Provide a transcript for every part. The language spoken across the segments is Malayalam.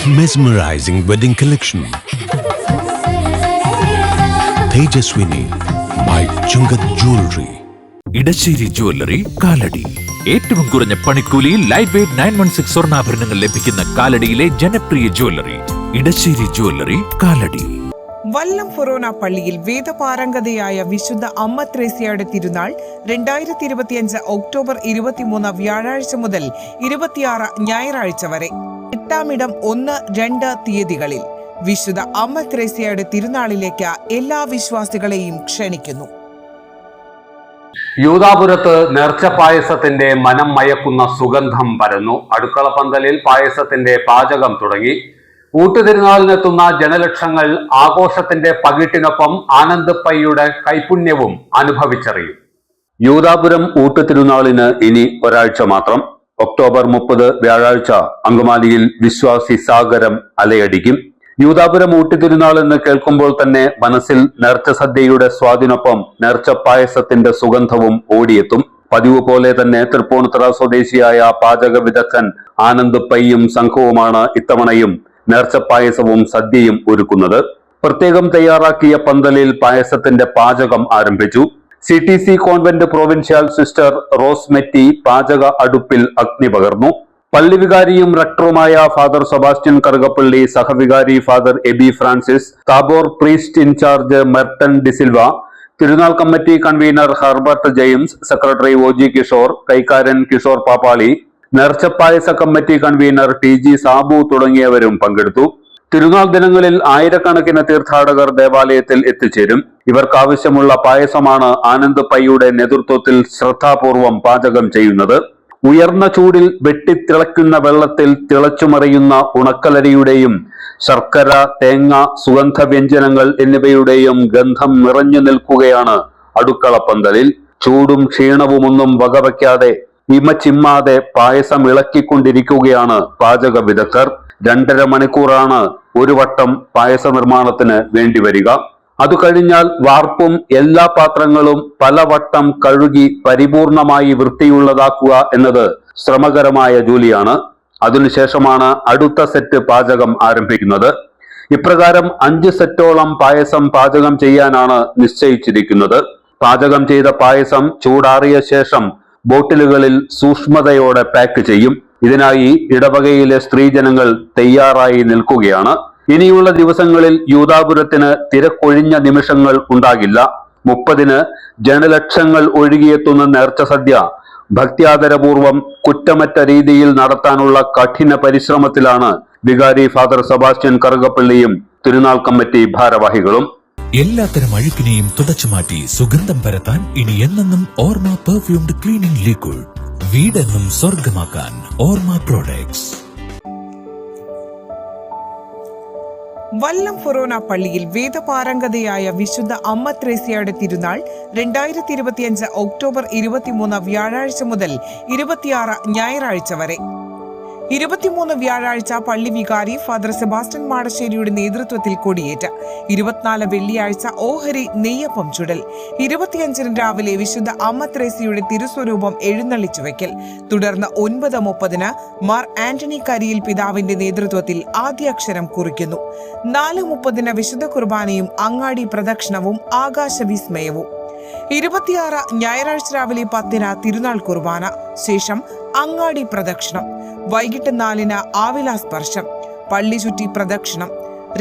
Mesmerizing wedding collection. Tejaswini by Chungat Jewelry. Edassery jewellery Kalady. ഏറ്റവും കുറഞ്ഞ പണിക്കൂലിയിൽ ലൈറ്റ് വെയ്റ്റ് 916 സ്വർണ്ണാഭരണങ്ങൾ ലഭിക്കുന്ന കാലടിയിലെ ജനപ്രിയ ജ്വല്ലറി ഇടശ്ശേരി ജ്വല്ലറി കാലടി. വല്ലം ഫൊറോന പള്ളിയിൽ വേദപാരംഗതയായ വിശുദ്ധ അമ്മ ത്രേസ്യയുടെ തിരുനാൾ 2025 ഒക്ടോബർ 23 വ്യാഴാഴ്ച മുതൽ 26 ഞായറാഴ്ച വരെ. 8-ാം 1-2 തീയതികളിൽ വിശുദ്ധ അമ്മ ത്രേസ്യയുടെ തിരുനാളിലേക്ക് എല്ലാ വിശ്വാസികളെയും ക്ഷണിക്കുന്നു. യൂദാപുരത്ത് നേർച്ച പായസത്തിന്റെ മനം മയക്കുന്ന സുഗന്ധം പരന്നു. അടുക്കളപ്പന്തലിൽ പായസത്തിന്റെ പാചകം തുടങ്ങി. ഊട്ടുതിരുനാളിനെത്തുന്ന ജനലക്ഷങ്ങൾ ആഘോഷത്തിന്റെ പകിട്ടിനൊപ്പം ആനന്ദ് പയ്യുടെ കൈപുണ്യവും അനുഭവിച്ചറിയും. യൂദാപുരം ഊട്ടുതിരുനാളിന് ഇനി ഒരാഴ്ച മാത്രം. ഒക്ടോബർ 30 വ്യാഴാഴ്ച അങ്കമാലിയിൽ വിശ്വാസി സാഗരം അലയടിക്കും. യൂദാപുരം ഊട്ടുതിരുനാൾ എന്ന് കേൾക്കുമ്പോൾ തന്നെ മനസ്സിൽ നേർച്ച സദ്യയുടെ സ്വാദിനൊപ്പം നേർച്ച പായസത്തിന്റെ സുഗന്ധവും ഓടിയെത്തും. പതിവ് പോലെ തന്നെ തൃപ്പൂണിത്തുറ സ്വദേശിയായ പാചക വിദഗ്ധൻ ആനന്ദ് പയ്യും സംഘവുമാണ് ഇത്തവണയും നേർച്ച പായസവും സദ്യയും ഒരുക്കുന്നത്. പ്രത്യേകം തയ്യാറാക്കിയ പന്തലിൽ പായസത്തിന്റെ പാചകം ആരംഭിച്ചു. CTC convent provincial sister Rose Metty പാചക അടുപ്പിൽ അഗ്നി പകർന്നു. പള്ളി വികാരിയും റക്ടറുമായ ഫാദർ സെബാസ്റ്റ്യൻ കറുകപ്പള്ളി, സഹവികാരി father Eby Francis, Tabor priest in charge Merton D'Silva, തിരുനാൾ committee convener Herbert James, secretary OG Kishore, കൈക്കാരൻ കിഷോർ പാപ്പാളി, നേർച്ചപ്പായസ കമ്മിറ്റി കൺവീനർ TG സാബു തുടങ്ങിയവരും പങ്കെടുത്തു. തിരുനാൾ ദിനങ്ങളിൽ ആയിരക്കണക്കിന് തീർത്ഥാടകർ ദേവാലയത്തിൽ എത്തിച്ചേരും. ഇവർക്കാവശ്യമുള്ള പായസമാണ് ആനന്ദ് പയ്യുടെ നേതൃത്വത്തിൽ ശ്രദ്ധാപൂർവം പാചകം ചെയ്യുന്നത്. ഉയർന്ന ചൂടിൽ വെട്ടിത്തിളയ്ക്കുന്ന വെള്ളത്തിൽ തിളച്ചുമറിയുന്ന ഉണക്കലരിയുടെയും ശർക്കര, തേങ്ങ, സുഗന്ധവ്യഞ്ജനങ്ങൾ എന്നിവയുടെയും ഗന്ധം നിറഞ്ഞു നിൽക്കുകയാണ് അടുക്കളപ്പന്തലിൽ. ചൂടും ക്ഷീണവുമൊന്നും വകവയ്ക്കാതെ ഇമച്ചിമ്മാതെ പായസം ഇളക്കിക്കൊണ്ടിരിക്കുകയാണ് പാചക വിദഗ്ധർ. 2.5 മണിക്കൂറാണ് ഒരു വട്ടം പായസ നിർമ്മാണത്തിന് വേണ്ടിവരിക. അത് കഴിഞ്ഞാൽ വാർപ്പും എല്ലാ പാത്രങ്ങളും പലവട്ടം കഴുകി പരിപൂർണമായി വൃത്തിയുള്ളതാക്കുക എന്നത് ശ്രമകരമായ ജോലിയാണ്. അതിനുശേഷമാണ് അടുത്ത സെറ്റ് പാചകം ആരംഭിക്കുന്നത്. ഇപ്രകാരം 5 സെറ്റോളം പായസം പാചകം ചെയ്യാനാണ് നിശ്ചയിച്ചിരിക്കുന്നത്. പാചകം ചെയ്ത പായസം ചൂടാറിയ ശേഷം ബോട്ടിലുകളിൽ സൂക്ഷ്മതയോടെ പാക്ക് ചെയ്യും. ഇതിനായി ഇടവകയിലെ സ്ത്രീജനങ്ങൾ തയ്യാറായി നിൽക്കുകയാണ്. ഇനിയുള്ള ദിവസങ്ങളിൽ യൂദാപുരത്തിന് തിരക്കൊഴിഞ്ഞ നിമിഷങ്ങൾ ഉണ്ടാകില്ല. 30-ന് ജനലക്ഷങ്ങൾ ഒഴുകിയെത്തുന്ന നേർച്ച സദ്യ ഭക്ത്യാദരപൂർവം കുറ്റമറ്റ രീതിയിൽ നടത്താനുള്ള കഠിന പരിശ്രമത്തിലാണ് വികാരി ഫാദർ സെബാസ്റ്റ്യൻ കറുകപ്പള്ളിയും തിരുനാൾ കമ്മിറ്റി ഭാരവാഹികളും. എല്ലാത്തരം അഴുക്കിനെയും തുടച്ചുമാറ്റി സുഗന്ധം പരത്താൻ ഇനി എന്നെന്നും ഓർമ്മ പെർഫ്യൂംഡ് ക്ലീനിംഗ് ലിക്വിഡ്. വീടെന്നും സ്വർഗമാക്കാൻ ഓർമ്മ പ്രോഡക്ട്സ്. വല്ലം ഫൊറോന പള്ളിയിൽ വേദപാരംഗതയായ വിശുദ്ധ അമ്മ ത്രേസ്യയുടെ തിരുനാൾ 2025 ഒക്ടോബർ 23 വ്യാഴാഴ്ച മുതൽ 26 ഞായറാഴ്ച വരെ. 23 വ്യാഴാഴ്ച പള്ളി വികാരി ഫാദർ സെബാസ്റ്റ്യൻ മാടശ്ശേരിയുടെ നേതൃത്വത്തിൽ കൊടിയേറ്റ്. 24 വെള്ളിയാഴ്ച ഓഹരി നെയ്യപ്പം ചുടൽ. 25-ന് രാവിലെ വിശുദ്ധ അമ്മ ത്രേസ്യയുടെ തിരുസ്വരൂപം എഴുന്നള്ളിച്ചു വയ്ക്കൽ. തുടർന്ന് 9:30-ന് മാർ ആന്റണി കരിയിൽ പിതാവിന്റെ നേതൃത്വത്തിൽ ആദ്യാക്ഷരം കുറിക്കുന്നു. 4:30-ന് വിശുദ്ധ കുർബാനയും അങ്ങാടി പ്രദക്ഷിണവും ആകാശവിസ്മയവും. 26 ഞായറാഴ്ച രാവിലെ 10-ന് തിരുനാൾ കുർബാന. ശേഷം അങ്ങാടി പ്രദക്ഷിണം. വൈകിട്ട് 4-ന് ആവിലാസ്പർശം, പള്ളി ചുറ്റി പ്രദക്ഷിണം.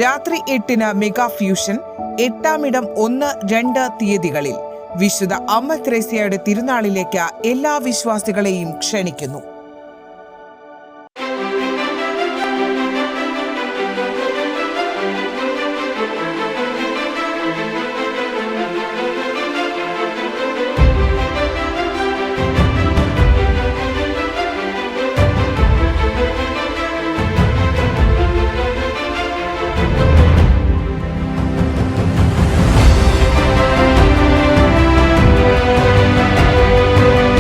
രാത്രി 8-ന് മെഗാ ഫ്യൂഷൻ. 8-ാം 1-2 തീയതികളിൽ വിശുദ്ധ അമ്മ ത്രേസ്യയുടെ തിരുനാളിലേക്ക് എല്ലാ വിശ്വാസികളെയും ക്ഷണിക്കുന്നു.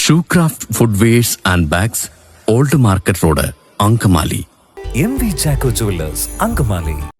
Shoecraft Footwears and Bags, Old Market Road, Ankamali. MV Jacko Jewelers, Ankamali.